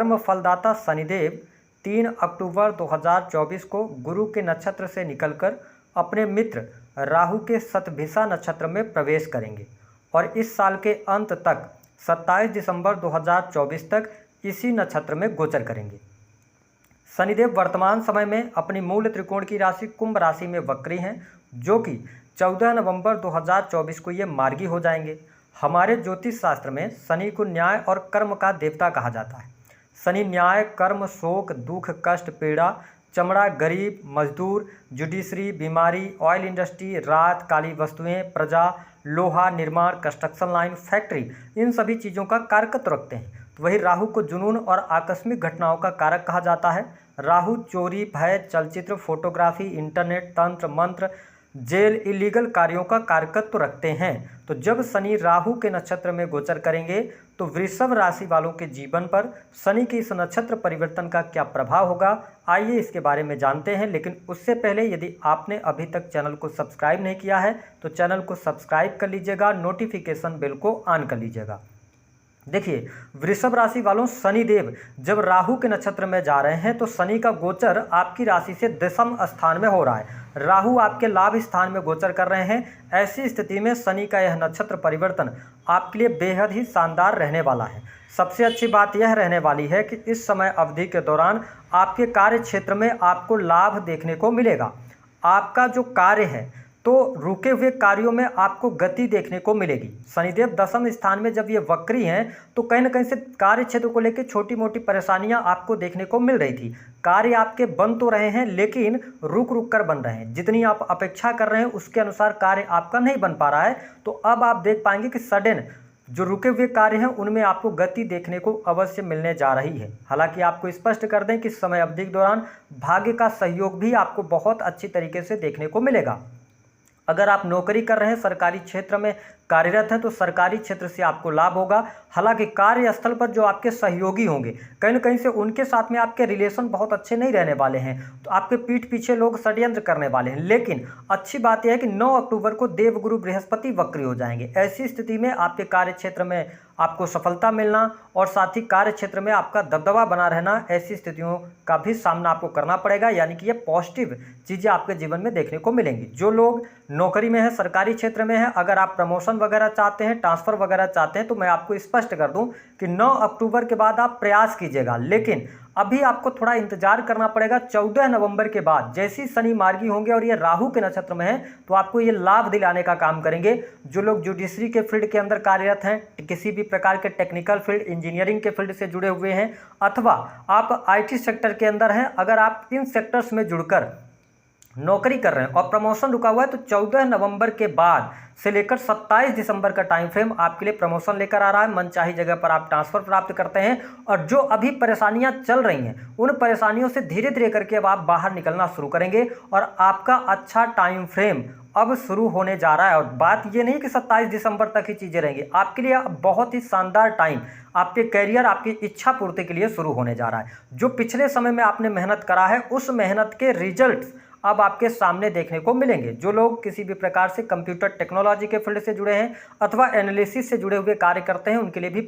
कर्म फलदाता शनिदेव 3 अक्टूबर 2024 को गुरु के नक्षत्र से निकलकर अपने मित्र राहु के शतभिषा नक्षत्र में प्रवेश करेंगे और इस साल के अंत तक 27 दिसंबर 2024 तक इसी नक्षत्र में गोचर करेंगे। शनिदेव वर्तमान समय में अपनी मूल त्रिकोण की राशि कुंभ राशि में वक्री हैं, जो कि 14 नवंबर 2024 को ये मार्गी हो जाएंगे। हमारे ज्योतिष शास्त्र में शनि को न्याय और कर्म का देवता कहा जाता है। शनि न्याय, कर्म, शोक, दुख, कष्ट, पीड़ा, चमड़ा, गरीब, मजदूर, जुडिशरी, बीमारी, ऑयल इंडस्ट्री, रात, काली वस्तुएं, प्रजा, लोहा, निर्माण, कंस्ट्रक्शन लाइन, फैक्ट्री, इन सभी चीज़ों का कारकत्व रखते हैं। तो वही राहु को जुनून और आकस्मिक घटनाओं का कारक कहा जाता है। राहु चोरी, भय, चलचित्र, फोटोग्राफी, इंटरनेट, तंत्र मंत्र, जेल, इलीगल कार्यों का कारकत्व रखते हैं। तो जब शनि राहु के नक्षत्र में गोचर करेंगे तो वृषभ राशि वालों के जीवन पर शनि के इस नक्षत्र परिवर्तन का क्या प्रभाव होगा, आइए इसके बारे में जानते हैं। लेकिन उससे पहले यदि आपने अभी तक चैनल को सब्सक्राइब नहीं किया है तो चैनल को सब्सक्राइब कर लीजिएगा, नोटिफिकेशन बेल को ऑन कर लीजिएगा। देखिए, वृषभ राशि वालों, शनिदेव जब राहु के नक्षत्र में जा रहे हैं तो शनि का गोचर आपकी राशि से दशम स्थान में हो रहा है। राहु आपके लाभ स्थान में गोचर कर रहे हैं। ऐसी स्थिति में शनि का यह नक्षत्र परिवर्तन आपके लिए बेहद ही शानदार रहने वाला है। सबसे अच्छी बात यह रहने वाली है कि इस समय अवधि के दौरान आपके कार्य क्षेत्र में आपको लाभ देखने को मिलेगा। आपका जो कार्य है तो रुके हुए कार्यों में आपको गति देखने को मिलेगी। शनिदेव दशम स्थान में जब ये वक्री हैं तो कहीं ना कहीं से कार्य क्षेत्र को लेकर छोटी मोटी परेशानियां आपको देखने को मिल रही थी। कार्य आपके बन तो रहे हैं लेकिन रुक रुक कर बन रहे हैं। जितनी आप अपेक्षा कर रहे हैं उसके अनुसार कार्य आपका नहीं बन पा रहा है। तो अब आप देख पाएंगे कि सडन जो रुके हुए कार्य हैं उनमें आपको गति देखने को अवश्य मिलने जा रही है। हालांकि आपको स्पष्ट कर दें कि समय अवधि के दौरान भाग्य का सहयोग भी आपको बहुत अच्छी तरीके से देखने को मिलेगा। अगर आप नौकरी कर रहे हैं, सरकारी क्षेत्र में कार्यरत हैं तो सरकारी क्षेत्र से आपको लाभ होगा। हालांकि कार्यस्थल पर जो आपके सहयोगी होंगे कहीं न कहीं से उनके साथ में आपके रिलेशन बहुत अच्छे नहीं रहने वाले हैं, तो आपके पीठ पीछे लोग षड्यंत्र करने वाले हैं। लेकिन अच्छी बात यह है कि 9 अक्टूबर को देवगुरु बृहस्पति वक्री हो जाएंगे। ऐसी स्थिति में आपके कार्य क्षेत्र में आपको सफलता मिलना और साथ ही कार्य क्षेत्र में आपका दबदबा बना रहना, ऐसी स्थितियों का भी सामना आपको करना पड़ेगा। यानी कि ये पॉजिटिव चीज़ें आपके जीवन में देखने को मिलेंगी। जो लोग नौकरी में है, सरकारी क्षेत्र में है, अगर आप प्रमोशन वगैरह चाहते हैं, ट्रांसफ़र वगैरह चाहते हैं तो मैं आपको स्पष्ट कर दूं कि 9 अक्टूबर के बाद आप प्रयास कीजिएगा। लेकिन अभी आपको थोड़ा इंतजार करना पड़ेगा। 14 नवंबर के बाद जैसे ही शनि मार्गी होंगे और ये राहु के नक्षत्र में है तो आपको ये लाभ दिलाने का काम करेंगे। जो लोग जुडिशरी के फील्ड के अंदर कार्यरत हैं, किसी भी प्रकार के टेक्निकल फील्ड, इंजीनियरिंग के फील्ड से जुड़े हुए हैं, अथवा आप IT सेक्टर के अंदर हैं, अगर आप इन सेक्टर्स में जुड़कर नौकरी कर रहे हैं और प्रमोशन रुका हुआ है तो 14 नवंबर के बाद से लेकर 27 दिसंबर का टाइम फ्रेम आपके लिए प्रमोशन लेकर आ रहा है। मनचाही जगह पर आप ट्रांसफर प्राप्त करते हैं और जो अभी परेशानियां चल रही हैं उन परेशानियों से धीरे धीरे करके अब आप बाहर निकलना शुरू करेंगे और आपका अच्छा टाइम फ्रेम अब शुरू होने जा रहा है। और बात ये नहीं कि 27 दिसंबर तक ही चीज़ें रहेंगी, आपके लिए बहुत ही शानदार टाइम आपके करियर, आपकी इच्छा पूर्ति के लिए शुरू होने जा रहा है। जो पिछले समय में आपने मेहनत करा है उस मेहनत के रिजल्ट अब आपके सामने देखने को मिलेंगे। जो लोग किसी भी प्रकार से कंप्यूटर टेक्नोलॉजी के फील्ड से जुड़े हैं अथवा एनालिसिस से जुड़े हुए कार्य करते हैं उनके लिए भी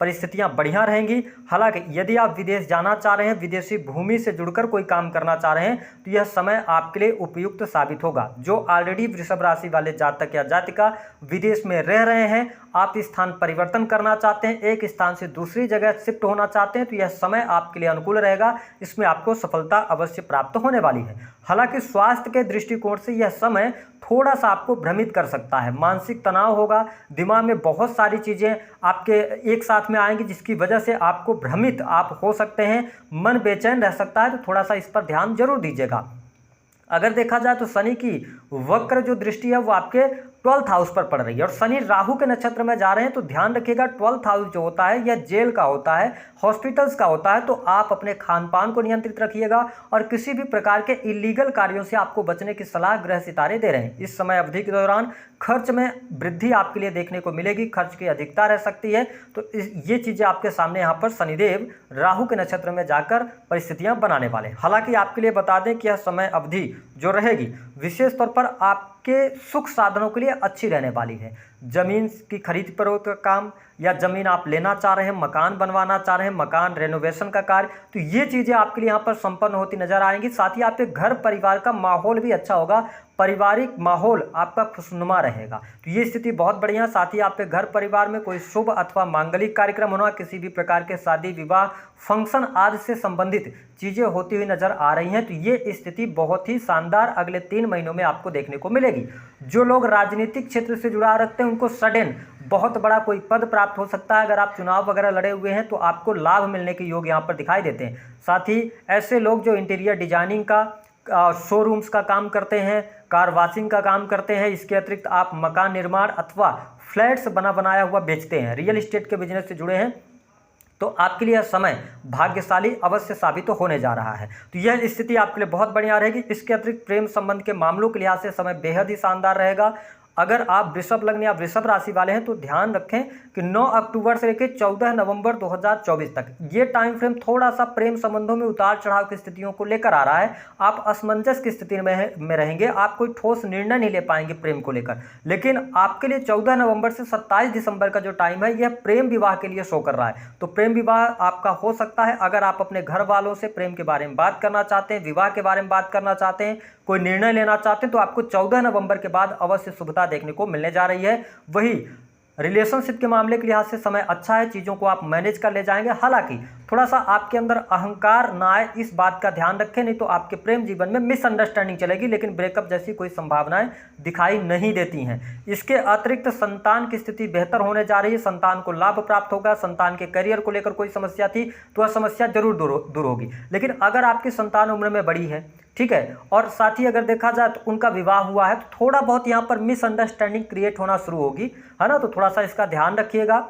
परिस्थितियां बढ़िया रहेंगी। हालांकि यदि आप विदेश जाना चाह रहे हैं, विदेशी भूमि से जुड़कर कोई काम करना चाह रहे हैं तो यह समय आपके लिए उपयुक्त साबित होगा। जो ऑलरेडी वृषभ राशि वाले जातक या जातिका विदेश में रह रहे हैं, आप स्थान परिवर्तन करना चाहते हैं, एक स्थान से दूसरी जगह शिफ्ट होना चाहते हैं तो यह समय आपके लिए अनुकूल रहेगा। इसमें आपको सफलता अवश्य प्राप्त होने वाली है। हालांकि स्वास्थ्य के दृष्टिकोण से यह समय थोड़ा सा आपको भ्रमित कर सकता है। मानसिक तनाव होगा, दिमाग में बहुत सारी चीज़ें आपके एक साथ में आएंगी जिसकी वजह से आपको भ्रमित आप हो सकते हैं, मन बेचैन रह सकता है। तो थोड़ा सा इस पर ध्यान जरूर दीजिएगा। अगर देखा जाए तो शनि की वक्र जो दृष्टि है वो आपके 12th हाउस पर पड़ रही है और शनि राहु के नक्षत्र में जा रहे हैं तो ध्यान रखिएगा 12th हाउस जो होता है यह जेल का होता है, हॉस्पिटल्स का होता है। तो आप अपने खान पान को नियंत्रित रखिएगा और किसी भी प्रकार के इलीगल कार्यों से आपको बचने की सलाह ग्रह सितारे दे रहे हैं। इस समय अवधि के दौरान खर्च में वृद्धि आपके लिए देखने को मिलेगी, खर्च की अधिकता रह सकती है। तो ये चीज़ें आपके सामने यहाँ पर शनिदेव राहु के नक्षत्र में जाकर परिस्थितियाँ बनाने वाले। हालांकि आपके लिए बता दें कि यह समय अवधि जो रहेगी विशेष तौर पर आपके सुख साधनों के लिए अच्छी रहने वाली है। ज़मीन की खरीद फरोख्त का काम, या ज़मीन आप लेना चाह रहे हैं, मकान बनवाना चाह रहे हैं, मकान रेनोवेशन का कार्य, तो ये चीज़ें आपके लिए यहाँ पर संपन्न होती नजर आएंगी। साथ ही आपके घर परिवार का माहौल भी अच्छा होगा, पारिवारिक माहौल आपका खुशनुमा रहेगा, तो ये स्थिति बहुत बढ़िया। साथ ही आपके घर परिवार में कोई शुभ अथवा मांगलिक कार्यक्रम होना, किसी भी प्रकार के शादी विवाह फंक्शन आदि से संबंधित चीज़ें होती हुई नजर आ रही हैं, तो ये स्थिति बहुत ही शानदार अगले 3 महीनों में आपको देखने को मिलेगी। जो लोग राजनीतिक क्षेत्र से जुड़ा रखते हैं उनको सडन बहुत बड़ा कोई पद प्राप्त हो सकता है। अगर आप चुनाव वगैरह लड़े हुए हैं तो आपको लाभ मिलने के योग यहाँ पर दिखाई देते हैं। साथ ही ऐसे लोग जो इंटीरियर डिजाइनिंग का, शोरूम्स का काम करते हैं, कार वॉशिंग का काम करते हैं, इसके अतिरिक्त आप मकान निर्माण अथवा फ्लैट्स बनाया हुआ बेचते हैं, रियल एस्टेट के बिजनेस से जुड़े हैं, तो आपके लिए यह समय भाग्यशाली अवश्य साबित तो होने जा रहा है। तो यह स्थिति आपके लिए बहुत बढ़िया रहेगी। इसके अतिरिक्त प्रेम संबंध के मामलों के लिहाज से समय बेहद ही शानदार रहेगा। अगर आप वृषभ लग्न या वृषभ राशि वाले हैं तो ध्यान रखें कि 9 अक्टूबर से लेकर 14 नवंबर 2024 तक ये टाइम फ्रेम थोड़ा सा प्रेम संबंधों में उतार चढ़ाव की स्थितियों को लेकर आ रहा है। आप असमंजस की स्थिति में रहेंगे, आप कोई ठोस निर्णय नहीं ले पाएंगे प्रेम को लेकर। लेकिन आपके लिए 14 नवंबर से 27 दिसंबर का जो टाइम है यह प्रेम विवाह के लिए शो कर रहा है, तो प्रेम विवाह आपका हो सकता है। अगर आप अपने घर वालों से प्रेम के बारे में बात करना चाहते हैं, विवाह के बारे में बात करना चाहते हैं, कोई निर्णय लेना चाहते हैं, तो आपको 14 नवंबर के बाद अवश्य शुभता देखने को मिलने जा रही है। वही रिलेशनशिप के मामले के लिहाज से समय अच्छा है, चीज़ों को आप मैनेज कर ले जाएंगे। हालांकि थोड़ा सा आपके अंदर अहंकार ना आए, इस बात का ध्यान रखें, नहीं तो आपके प्रेम जीवन में मिसअंडरस्टैंडिंग चलेगी, लेकिन ब्रेकअप जैसी कोई संभावनाएं दिखाई नहीं देती हैं। इसके अतिरिक्त संतान की स्थिति बेहतर होने जा रही है, संतान को लाभ प्राप्त होगा। संतान के करियर को लेकर कोई समस्या थी तो वह समस्या जरूर दूर होगी। लेकिन अगर आपकी संतान उम्र में बड़ी है, ठीक है, और साथ ही अगर देखा जाए तो उनका विवाह हुआ है, तो थोड़ा बहुत यहाँ पर मिसअंडरस्टैंडिंग क्रिएट होना शुरू होगी, है ना, तो थोड़ा सा इसका ध्यान रखिएगा।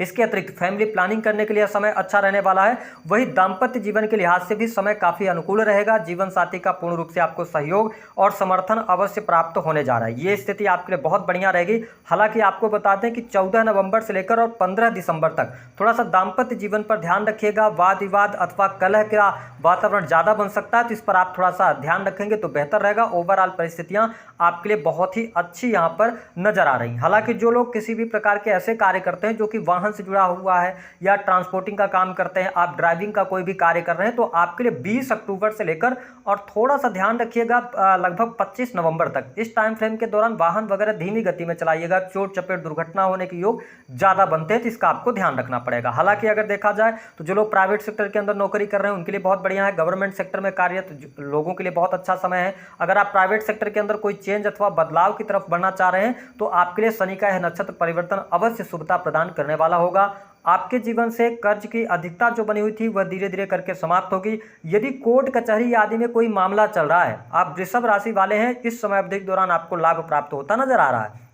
इसके अतिरिक्त फैमिली प्लानिंग करने के लिए समय अच्छा रहने वाला है। वही दाम्पत्य जीवन के लिहाज से भी समय काफ़ी अनुकूल रहेगा। जीवन साथी का पूर्ण रूप से आपको सहयोग और समर्थन अवश्य प्राप्त होने जा रहा है, ये स्थिति आपके लिए बहुत बढ़िया रहेगी। हालांकि आपको बता दें कि 14 नवंबर से लेकर और 15 दिसंबर तक थोड़ा सा दाम्पत्य जीवन पर ध्यान रखिएगा। वाद विवाद अथवा कलह का वातावरण ज़्यादा बन सकता है, तो इस पर आप थोड़ा सा ध्यान रखेंगे तो बेहतर रहेगा। ओवरऑल परिस्थितियाँ आपके लिए बहुत ही अच्छी यहाँ पर नजर आ रही। हालांकि जो लोग किसी भी प्रकार के ऐसे कार्य करते हैं जो कि वाहन से जुड़ा हुआ है या ट्रांसपोर्टिंग का काम करते हैं, आप ड्राइविंग का कोई भी कार्य कर रहे हैं, तो आपके लिए 20 अक्टूबर से लेकर और थोड़ा सा ध्यान रखिएगा लगभग 25 नवंबर तक, इस टाइम फ्रेम के दौरान वाहन वगैरह धीमी गति में चलाइएगा। चोट चपेट दुर्घटना होने के योग ज़्यादा बनते हैं, तो इसका आपको ध्यान रखना पड़ेगा। हालांकि अगर देखा जाए तो जो लोग प्राइवेट सेक्टर के अंदर नौकरी कर रहे हैं उनके लिए बहुत बढ़िया है। गवर्नमेंट सेक्टर में कार्यरत लोगों के लिए बहुत अच्छा समय है। अगर आप प्राइवेट सेक्टर के अंदर कोई चेंज अथवा बदलाव की तरफ बढ़ना चाह रहे हैं तो आपके लिए शनि का यह नक्षत्र परिवर्तन अवश्य शुभता प्रदान करने वाला होगा। आपके जीवन से कर्ज की अधिकता जो बनी हुई थी वह धीरे धीरे करके समाप्त होगी। यदि कोर्ट कचहरी आदि में कोई मामला चल रहा है, आप वृषभ राशि वाले हैं, इस समय अवधि के दौरान आपको लाभ प्राप्त होता नजर आ रहा है।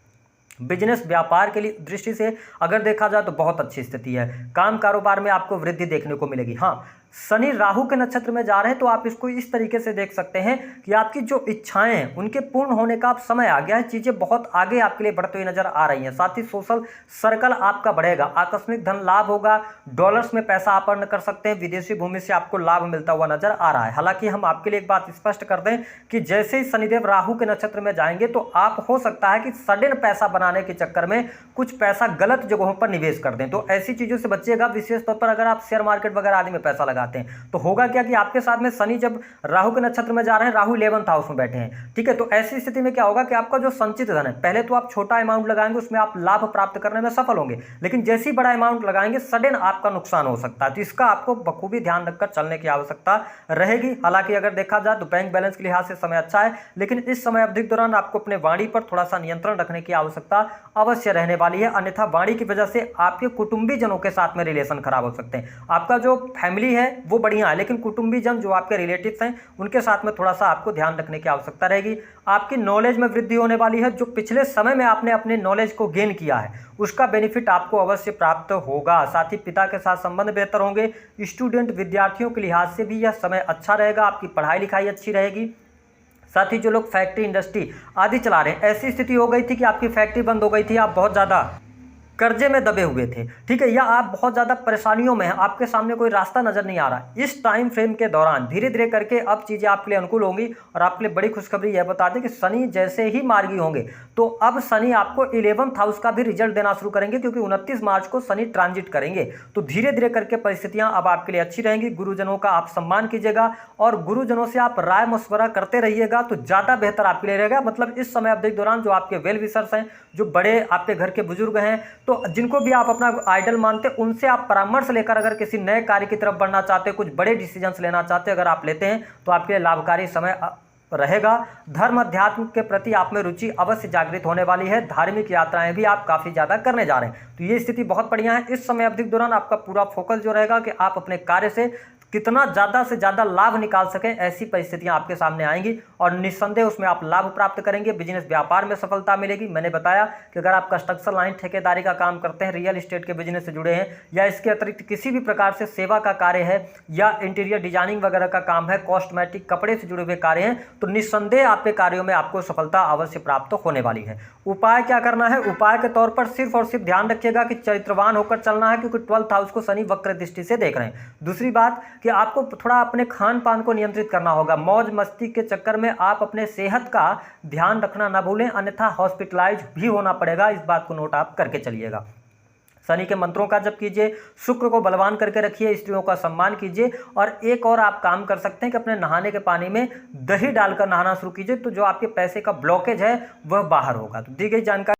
बिजनेस व्यापार के लिए दृष्टि से अगर देखा जाए तो बहुत अच्छी स्थिति है। काम कारोबार में आपको वृद्धि देखने को मिलेगी। हाँ, शनि राहु के नक्षत्र में जा रहे हैं तो आप इसको इस तरीके से देख सकते हैं कि आपकी जो इच्छाएं हैं उनके पूर्ण होने का अब समय आ गया है। चीज़ें बहुत आगे आपके लिए बढ़ती हुई नजर आ रही हैं। साथ ही सोशल सर्कल आपका बढ़ेगा, आकस्मिक धन लाभ होगा, डॉलर्स में पैसा आप अर्न कर सकते हैं, विदेशी भूमि से आपको लाभ मिलता हुआ नजर आ रहा है। हालांकि हम आपके लिए एक बात स्पष्ट कर दें कि जैसे ही शनिदेव राहु के नक्षत्र में जाएंगे तो आप हो सकता है कि सडन पैसा बनाने के चक्कर में कुछ पैसा गलत जगहों पर निवेश कर दें, तो ऐसी चीज़ों से बचिएगा। विशेष तौर पर अगर आप शेयर मार्केट वगैरह आदि में पैसा लगाते हैं तो होगा क्या कि आपके साथ में शनि जब राहु के नक्षत्र में जा रहे हैं, राहु 11th हाउस में बैठे हैं, ठीक है, तो ऐसी स्थिति में क्या होगा कि आपका जो संचित धन है, पहले तो आप छोटा अमाउंट लगाएंगे उसमें आप लाभ प्राप्त करने में सफल होंगे, लेकिन जैसे ही बड़ा अमाउंट लगाएंगे सडन आपका नुकसान हो सकता है। तो इसका आपको बखूबी ध्यान रखकर चलने की आवश्यकता रहेगी। हालांकि अगर देखा जाए तो बैंक बैलेंस के लिहाज से समय अच्छा है, लेकिन इस समय अवधि के दौरान आपको अपने वाणी पर थोड़ा सा नियंत्रण रखने की आवश्यकता अवश्य रहने वाली है, अन्यथा वाणी की वजह से आपके कुटुंबी जनों के साथ में रिलेशन खराब हो सकते हैं। आपका जो फैमिली है वो बढ़िया है, लेकिन कुटुंबी जन जो आपके रिलेटिव्स हैं उनके साथ में थोड़ा सा आपको ध्यान रखने की आवश्यकता रहेगी। आपकी नॉलेज में वृद्धि होने वाली है। जो पिछले समय में आपने अपने नॉलेज को गेन किया है उसका बेनिफिट आपको अवश्य प्राप्त होगा। साथ ही पिता के साथ संबंध बेहतर होंगे। स्टूडेंट विद्यार्थियों के लिहाज से भी यह समय अच्छा रहेगा, आपकी पढ़ाई लिखाई अच्छी रहेगी। साथ ही जो लोग फैक्ट्री इंडस्ट्री आदि चला रहे हैं, ऐसी स्थिति हो गई थी कि आपकी फैक्ट्री बंद हो गई थी, आप बहुत ज़्यादा कर्जे में दबे हुए थे, ठीक है, या आप बहुत ज़्यादा परेशानियों में हैं, आपके सामने कोई रास्ता नज़र नहीं आ रहा, इस टाइम फ्रेम के दौरान धीरे धीरे करके अब चीज़ें आपके लिए अनुकूल होंगी। और आपके लिए बड़ी खुशखबरी यह बता दें कि शनि जैसे ही मार्गी होंगे तो अब शनि आपको 11th हाउस का भी रिजल्ट देना शुरू करेंगे, क्योंकि 29 मार्च को शनि ट्रांजिट करेंगे। तो धीरे धीरे करके परिस्थितियां अब आपके लिए अच्छी रहेंगी। गुरुजनों का आप सम्मान कीजिएगा और गुरुजनों से आप राय मशवरा करते रहिएगा तो ज़्यादा बेहतर आपके लिए रहेगा। मतलब इस समय अवधि के दौरान जो आपके वेल विशर्स हैं, जो बड़े आपके घर के बुजुर्ग हैं, तो जिनको भी आप अपना आइडल मानते हैं, उनसे आप परामर्श लेकर अगर किसी नए कार्य की तरफ बढ़ना चाहते हैं, कुछ बड़े डिसीजंस लेना चाहते हैं, अगर आप लेते हैं तो आपके लिए लाभकारी समय रहेगा। धर्म अध्यात्म के प्रति आप में रुचि अवश्य जागृत होने वाली है। धार्मिक यात्राएं भी आप काफ़ी ज़्यादा करने जा रहे हैं, तो ये स्थिति बहुत बढ़िया है। इस समय अवधि के दौरान आपका पूरा फोकस जो रहेगा कि आप अपने कार्य से कितना ज़्यादा से ज़्यादा लाभ निकाल सकें, ऐसी परिस्थितियां आपके सामने आएंगी और निस्संदेह उसमें आप लाभ प्राप्त करेंगे। बिजनेस व्यापार में सफलता मिलेगी। मैंने बताया कि अगर आप कंस्ट्रक्शन लाइन, ठेकेदारी का काम करते हैं, रियल एस्टेट के बिजनेस से जुड़े हैं, या इसके अतिरिक्त किसी भी प्रकार से सेवा का कार्य है, या इंटीरियर डिजाइनिंग वगैरह का काम है, कॉस्मेटिक कपड़े से जुड़े हुए कार्य हैं, तो निस्संदेह आपके कार्यों में आपको सफलता अवश्य प्राप्त होने वाली है। उपाय क्या करना है? उपाय के तौर पर सिर्फ और सिर्फ ध्यान रखिएगा कि चरित्रवान होकर चलना है, क्योंकि 12th हाउस को शनि वक्र दृष्टि से देख रहे हैं। दूसरी बात कि आपको थोड़ा अपने खान पान को नियंत्रित करना होगा। मौज मस्ती के चक्कर में आप अपने सेहत का ध्यान रखना ना भूलें, अन्यथा हॉस्पिटलाइज भी होना पड़ेगा। इस बात को नोट आप करके चलिएगा। शनि के मंत्रों का जप कीजिए, शुक्र को बलवान करके रखिए, स्त्रियों का सम्मान कीजिए। और एक और आप काम कर सकते हैं कि अपने नहाने के पानी में दही डालकर नहाना शुरू कीजिए, तो जो आपके पैसे का ब्लॉकेज है वह बाहर होगा। तो दी गई जानकारी